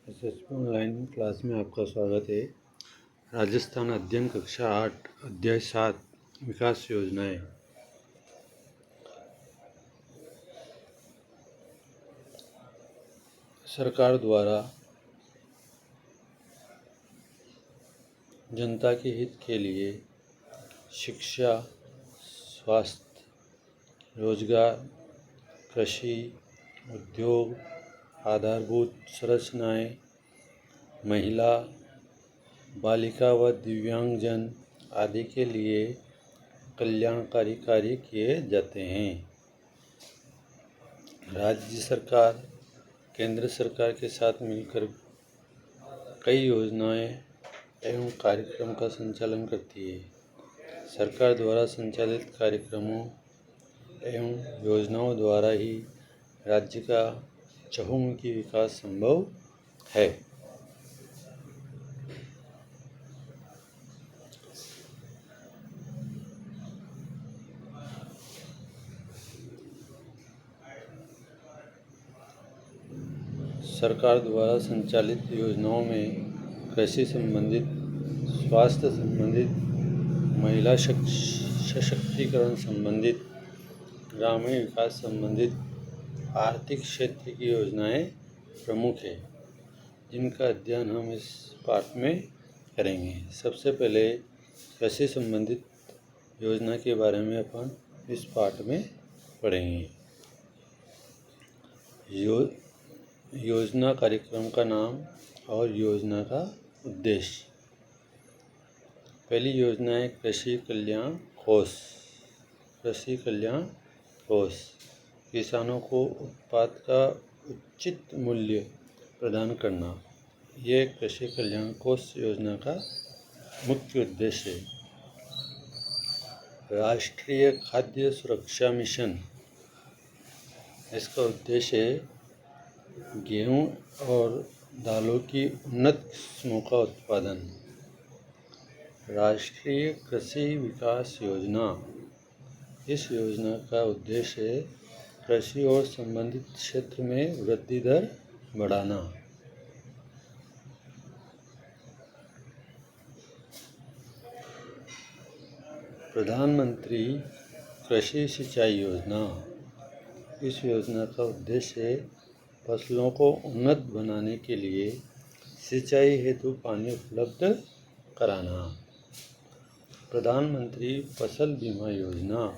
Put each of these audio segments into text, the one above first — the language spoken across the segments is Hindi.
एसएसपी ऑनलाइन क्लास में आपका स्वागत है। राजस्थान अध्ययन कक्षा 8 अध्याय 7 विकास योजनाएं। सरकार द्वारा जनता के हित के लिए शिक्षा, स्वास्थ्य, रोजगार, कृषि, उद्योग, आधारभूत संरचनाएं, महिला, बालिका व दिव्यांगजन आदि के लिए कल्याणकारी कार्य किए जाते हैं। राज्य सरकार केंद्र सरकार के साथ मिलकर कई योजनाएं एवं कार्यक्रम का संचालन करती है। सरकार द्वारा संचालित कार्यक्रमों एवं योजनाओं द्वारा ही राज्य का चहुमुखी विकास संभव है। सरकार द्वारा संचालित योजनाओं में कृषि संबंधित, स्वास्थ्य संबंधित, महिला सशक्तिकरण संबंधित, ग्रामीण विकास संबंधित, आर्थिक क्षेत्र की योजनाएं प्रमुख है, जिनका अध्ययन हम इस पाठ में करेंगे। सबसे पहले कृषि संबंधित योजना के बारे में अपन इस पाठ में पढ़ेंगे। योजना कार्यक्रम का नाम और योजना का उद्देश्य। पहली योजना है कृषि कल्याण कोष। कृषि कल्याण कोष किसानों को उत्पाद का उचित मूल्य प्रदान करना, ये कृषि कल्याण कोष योजना का मुख्य उद्देश्य है। राष्ट्रीय खाद्य सुरक्षा मिशन, इसका उद्देश्य है गेहूं और दालों की उन्नत किस्मों का उत्पादन। राष्ट्रीय कृषि विकास योजना, इस योजना का उद्देश्य है कृषि और संबंधित क्षेत्र में वृद्धि दर बढ़ाना। प्रधानमंत्री कृषि सिंचाई योजना, इस योजना का उद्देश्य है फसलों को उन्नत बनाने के लिए सिंचाई हेतु पानी उपलब्ध कराना। प्रधानमंत्री फसल बीमा योजना,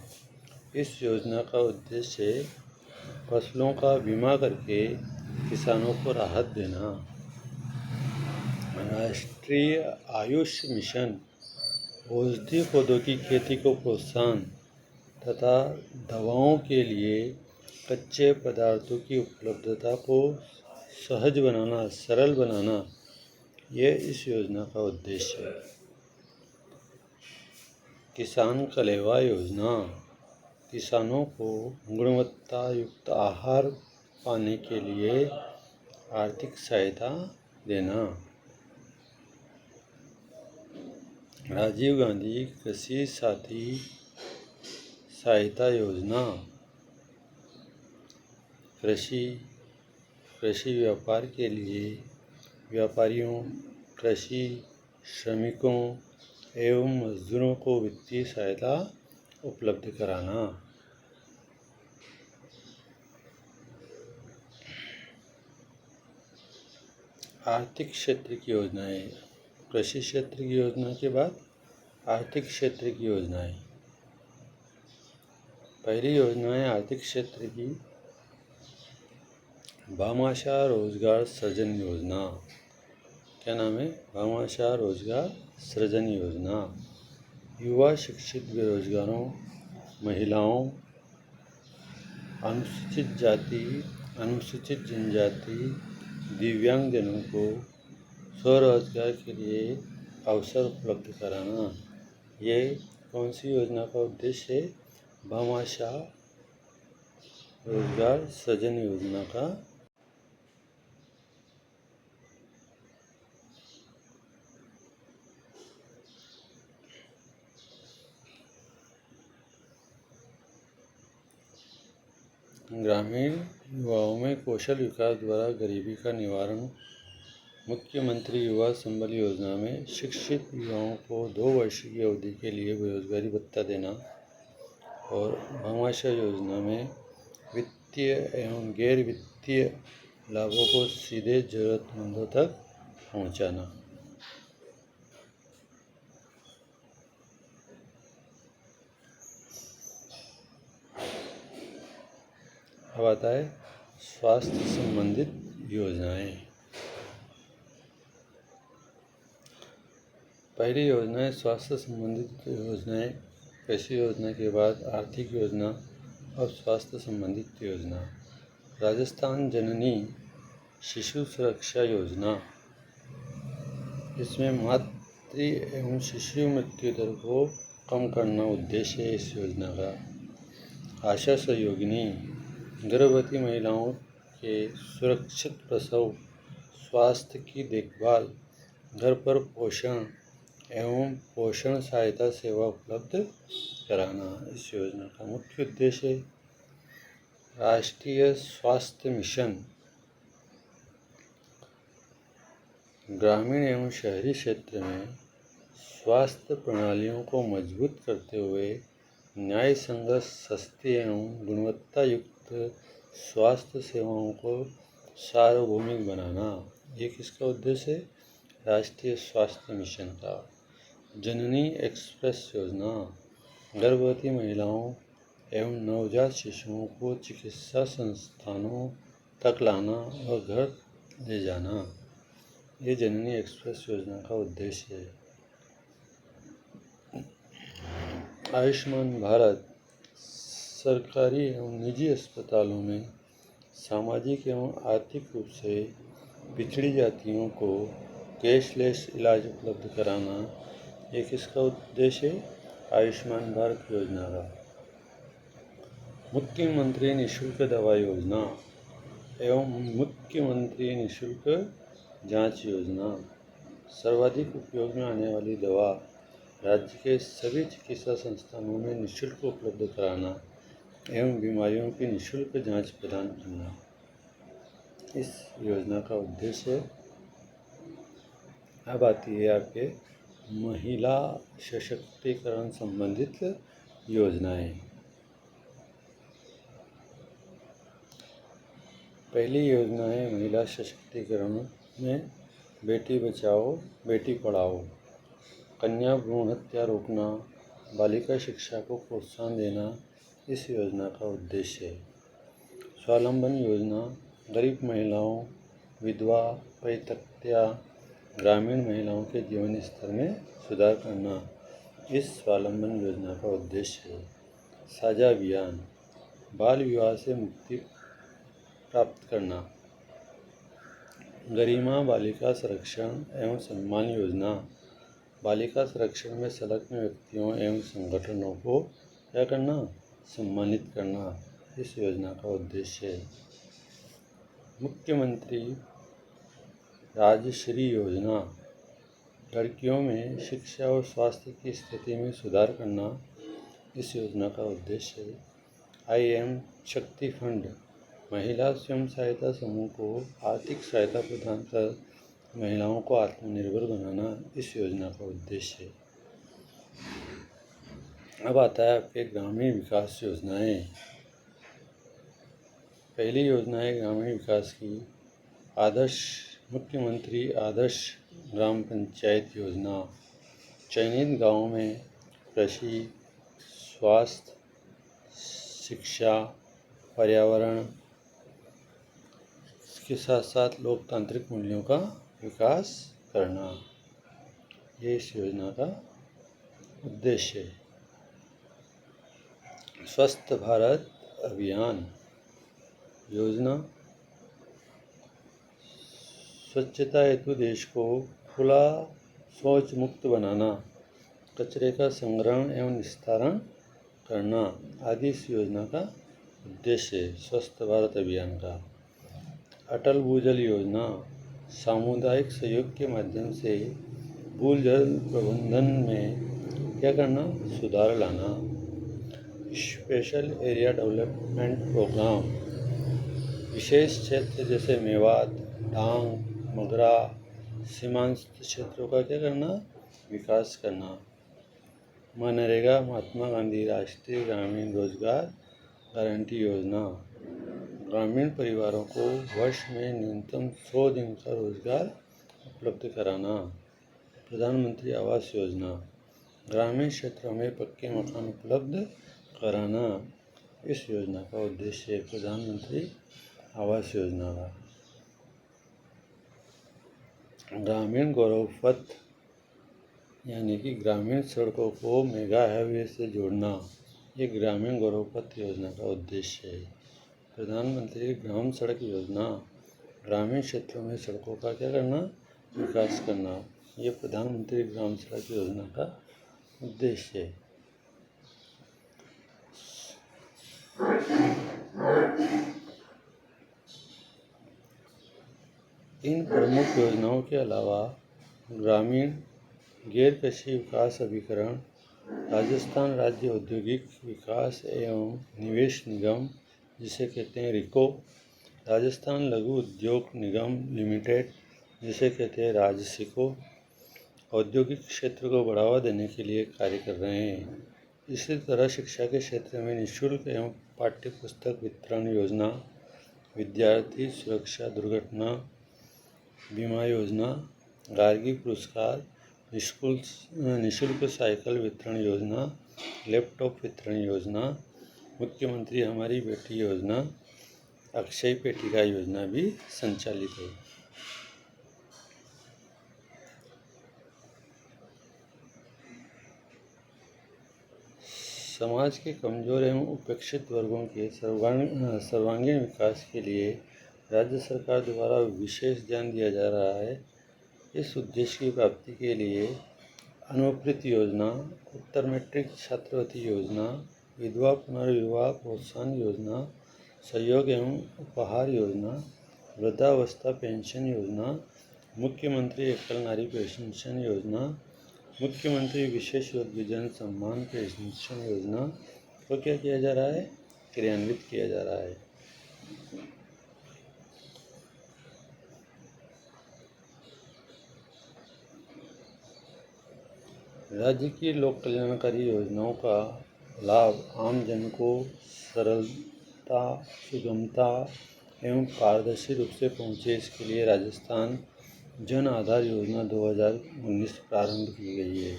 इस योजना का उद्देश्य है फसलों का बीमा करके किसानों को राहत देना। राष्ट्रीय आयुष मिशन, औषधीय पौधों की खेती को प्रोत्साहन तथा दवाओं के लिए कच्चे पदार्थों की उपलब्धता को सहज बनाना, सरल बनाना, ये इस योजना का उद्देश्य है। किसान कलेवा योजना, किसानों को गुणवत्ता युक्त आहार पाने के लिए आर्थिक सहायता देना। राजीव गांधी कृषि साथी सहायता योजना, कृषि व्यापार के लिए व्यापारियों, कृषि श्रमिकों एवं मजदूरों को वित्तीय सहायता उपलब्ध कराना। आर्थिक क्षेत्र की योजनाएं। कृषि क्षेत्र की योजना के बाद आर्थिक क्षेत्र की योजनाएं। पहली योजना है आर्थिक क्षेत्र की भामाशाह रोजगार सृजन योजना। क्या नाम है? भामाशाह रोजगार सृजन योजना। युवा शिक्षित बेरोजगारों, महिलाओं, अनुसूचित जाति, अनुसूचित जनजाति, दिव्यांगजनों को स्वरोजगार के लिए अवसर उपलब्ध कराना, ये कौन सी योजना का उद्देश्य है? भामाशाह रोजगार सृजन योजना का ग्रामीण युवाओं में कौशल विकास द्वारा गरीबी का निवारण मुख्यमंत्री युवा संबल योजना में शिक्षित युवाओं को 2 वर्ष की अवधि के लिए बेरोजगारी भत्ता देना और भामाशाह योजना में वित्तीय एवं गैर वित्तीय लाभों को सीधे जरूरतमंदों तक पहुंचाना। अब आता है स्वास्थ्य संबंधित योजनाएं। पहली योजना है स्वास्थ्य संबंधित योजनाएं। कृषि योजना के बाद आर्थिक योजना और स्वास्थ्य संबंधित योजना। राजस्थान जननी शिशु सुरक्षा योजना, इसमें मातृ एवं शिशु मृत्यु दर को कम करना उद्देश्य है इस योजना का। आशा सहयोगिनी गर्भवती महिलाओं के सुरक्षित प्रसव, स्वास्थ्य की देखभाल, घर पर पोषण एवं पोषण सहायता सेवा उपलब्ध कराना इस योजना का मुख्य उद्देश्य है। राष्ट्रीय स्वास्थ्य मिशन ग्रामीण एवं शहरी क्षेत्र में स्वास्थ्य प्रणालियों को मजबूत करते हुए न्याय संगत, सस्ती एवं गुणवत्ता युक्त स्वास्थ्य सेवाओं को सार्वभौमिक बनाना, ये किसका उद्देश्य है? राष्ट्रीय स्वास्थ्य मिशन का। जननी एक्सप्रेस योजना गर्भवती महिलाओं एवं नवजात शिशुओं को चिकित्सा संस्थानों तक लाना और घर ले जाना, ये जननी एक्सप्रेस योजना का उद्देश्य है। आयुष्मान भारत सरकारी एवं निजी अस्पतालों में सामाजिक एवं आर्थिक रूप से पिछड़ी जातियों को कैशलेस इलाज उपलब्ध कराना, ये किसका उद्देश्य है? आयुष्मान भारत योजना का। मुख्यमंत्री निःशुल्क दवा योजना एवं मुख्यमंत्री निःशुल्क जांच योजना, सर्वाधिक उपयोग में आने वाली दवा राज्य के सभी चिकित्सा संस्थानों में निःशुल्क उपलब्ध कराना एवं बीमारियों की निःशुल्क जांच प्रदान करना, इस योजना का उद्देश्य है। अब आती है आपके महिला सशक्तिकरण संबंधित योजनाएं। पहली योजना है महिला सशक्तिकरण में बेटी बचाओ बेटी पढ़ाओ, कन्या भ्रूण हत्या रोकना, बालिका शिक्षा को प्रोत्साहन देना, इस योजना का उद्देश्य है। स्वावलंबन योजना गरीब महिलाओं, विधवा, परित्यक्ता, ग्रामीण महिलाओं के जीवन स्तर में सुधार करना, इस स्वावलंबन योजना का उद्देश्य है। साझा अभियान बाल विवाह से मुक्ति प्राप्त करना, गरिमा बालिका संरक्षण एवं सम्मान योजना, बालिका संरक्षण में संलग्न व्यक्तियों एवं संगठनों को क्या करना? सम्मानित करना, इस योजना का उद्देश्य है। मुख्यमंत्री राजश्री योजना लड़कियों में शिक्षा और स्वास्थ्य की स्थिति में सुधार करना, इस योजना का उद्देश्य है। IM शक्ति फंड महिला स्वयं सहायता समूह को आर्थिक सहायता प्रदान कर महिलाओं को आत्मनिर्भर बनाना, इस योजना का उद्देश्य है। अब आता है आपके ग्रामीण विकास योजनाएं। पहली योजना है ग्रामीण विकास की आदर्श मुख्यमंत्री आदर्श ग्राम पंचायत योजना। चयनित गांवों में कृषि, स्वास्थ्य, शिक्षा, पर्यावरण के साथ साथ लोकतांत्रिक मूल्यों का विकास करना, ये इस योजना का उद्देश्य है। स्वस्थ भारत अभियान योजना स्वच्छता हेतु देश को खुला शौच मुक्त बनाना, कचरे का संग्रहण एवं निस्तारण करना आदि इस योजना का उद्देश्य है। स्वस्थ भारत अभियान का। अटल भूजल योजना सामुदायिक सहयोग के माध्यम से भूजल प्रबंधन में क्या करना? सुधार लाना। स्पेशल एरिया डेवलपमेंट प्रोग्राम विशेष क्षेत्र जैसे मेवात, डांग, मगरा, सीमांत क्षेत्रों का क्या करना, विकास करना। मनरेगा महात्मा गांधी राष्ट्रीय ग्रामीण रोजगार गारंटी योजना, ग्रामीण परिवारों को वर्ष में न्यूनतम 100 दिन का रोजगार उपलब्ध कराना। प्रधानमंत्री आवास योजना, ग्रामीण क्षेत्रों में पक्के मकान उपलब्ध कराना। इस योजना का उद्देश्य है प्रधानमंत्री आवास योजना का। ग्रामीण गौरव पथ यानी कि ग्रामीण सड़कों को मेगा हाईवे से जोड़ना, ये ग्रामीण गौरव पथ योजना का उद्देश्य है। प्रधानमंत्री ग्राम सड़क योजना, ग्रामीण क्षेत्रों में सड़कों का क्या करना, विकास करना, ये प्रधानमंत्री ग्राम सड़क योजना का उद्देश्य है। इन प्रमुख योजनाओं के अलावा ग्रामीण गैर कृषि विकास अभिकरण, राजस्थान राज्य औद्योगिक विकास एवं निवेश निगम जिसे कहते हैं रिको, राजस्थान लघु उद्योग निगम लिमिटेड जिसे कहते हैं राजसिको, औद्योगिक क्षेत्र को बढ़ावा देने के लिए कार्य कर रहे हैं। इसी तरह शिक्षा के क्षेत्र में निःशुल्क एवं पाठ्य पुस्तक वितरण योजना, विद्यार्थी सुरक्षा दुर्घटना बीमा योजना, गार्गी पुरस्कार, निःशुल्क साइकिल वितरण योजना, लैपटॉप वितरण योजना, मुख्यमंत्री हमारी बेटी योजना, अक्षय पेटिका योजना भी संचालित है। समाज के कमजोर एवं उपेक्षित वर्गों के सर्वांगीण विकास के लिए राज्य सरकार द्वारा विशेष ध्यान दिया जा रहा है। इस उद्देश्य की प्राप्ति के लिए अनुपृत योजना, उत्तर मैट्रिक छात्रवृत्ति योजना, विधवा पुनर्विवाह प्रोत्साहन योजना, सहयोग एवं उपहार योजना, वृद्धावस्था पेंशन योजना, मुख्यमंत्री एकल नारी पेंशन योजना, मुख्यमंत्री विशेष योग्यजन सम्मान पेंशन योजना को क्या किया जा रहा है, क्रियान्वित किया जा रहा है। राज्य की लोक कल्याणकारी योजनाओं का लाभ आम जन को सरलता, सुगमता एवं पारदर्शी रूप से पहुँचे, इसके लिए राजस्थान जन आधार योजना 2019 प्रारंभ की गई है।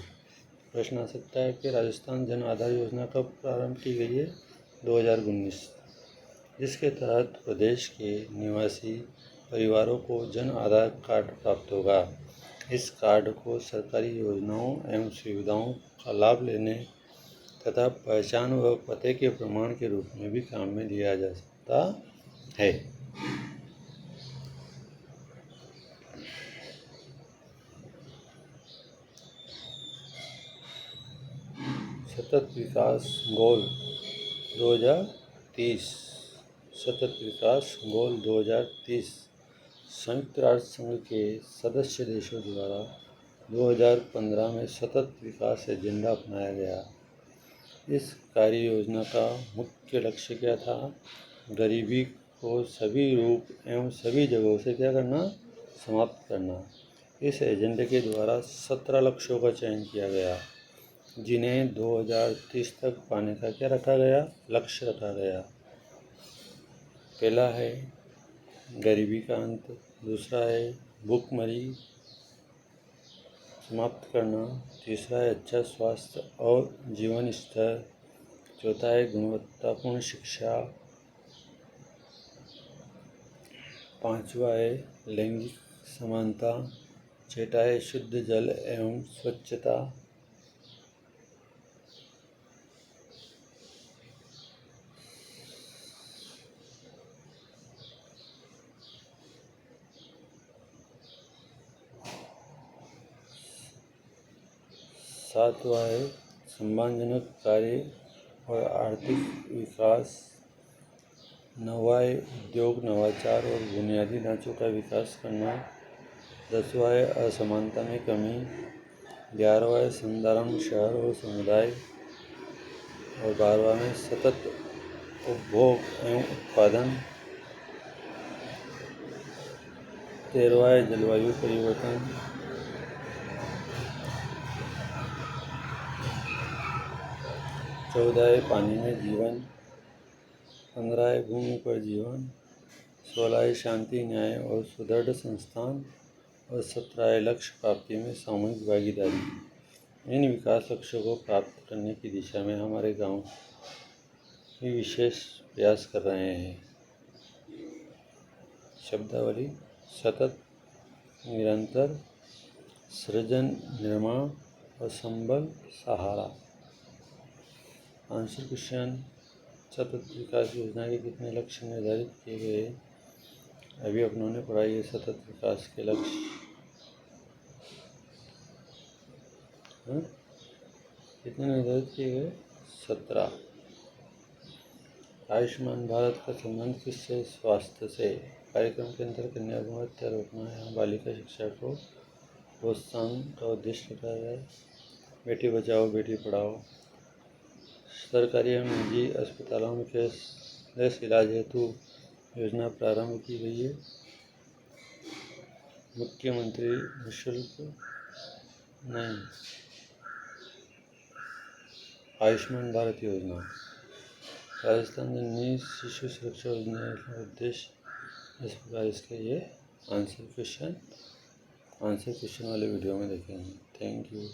प्रश्न आ सकता है कि राजस्थान जन आधार योजना कब प्रारंभ की गई है, 2019, जिसके तहत प्रदेश के निवासी परिवारों को जन आधार कार्ड प्राप्त होगा। इस कार्ड को सरकारी योजनाओं एवं सुविधाओं का लाभ लेने तथा पहचान व पते के प्रमाण के रूप में भी काम में लिया जा सकता है। सतत विकास गोल 2030, सतत विकास गोल 2030 संयुक्त राष्ट्र संघ के सदस्य देशों द्वारा 2015 में सतत विकास एजेंडा अपनाया गया। इस कार्य योजना का मुख्य लक्ष्य क्या था, गरीबी को सभी रूप एवं सभी जगहों से क्या करना, समाप्त करना। इस एजेंडे के द्वारा 17 लक्ष्यों का चयन किया गया, जिन्हें 2030 तक पाने का क्या रखा गया, लक्ष्य रखा गया। पहला है गरीबी का अंत, दूसरा है भूखमरी समाप्त करना, तीसरा है अच्छा स्वास्थ्य और जीवन स्तर, चौथा है गुणवत्तापूर्ण शिक्षा, पांचवा है लैंगिक समानता, छठा है शुद्ध जल एवं स्वच्छता, सातवां है सम्मानजनक कार्य और आर्थिक विकास, नौवां है उद्योग नवाचार और बुनियादी ढांचों का विकास करना, 10वां है असमानता में कमी, 11वां है संधारण शहर और समुदाय, और 12वां में सतत उपभोग एवं उत्पादन, 13वां है जलवायु परिवर्तन। 14 है पानी में जीवन। 15 है भूमि पर जीवन। 16 है शांति, न्याय और सुदृढ़ संस्थान। और 17 है लक्ष्य प्राप्ति में सामूहिक भागीदारी। इन विकास लक्ष्यों को प्राप्त करने की दिशा में हमारे गांव भी विशेष प्रयास कर रहे हैं। शब्दावली: सतत, निरंतर, सृजन, निर्माण और संबल, सहारा। आंसर क्वेश्चन: सतत विकास योजना के कितने लक्ष्य निर्धारित किए गए? अभी अपनों ने पढ़ा ये सतत विकास के लक्ष्य। कितने निर्धारित किए गए? 17। आयुष्मान भारत का संबंध किससे? स्वास्थ्य से। कार्यक्रम के अंतर कन्या भ्रूण हत्या रोकना है। यहाँ बालिका शिक्षा को प्रोत्साहन का उद्देश्य रखा है। बेटी बचाओ बेटी पढ़ाओ। सरकारी एवं निजी अस्पतालों में कैशलेस इलाज हेतु योजना प्रारंभ की गई है। मुख्यमंत्री निःशुल्क नहीं, आयुष्मान भारत योजना। राजस्थान जननी शिशु सुरक्षा योजना का उद्देश्य इस प्रकार इसका ये आंसर क्वेश्चन वाले वीडियो में देखेंगे। Thank you.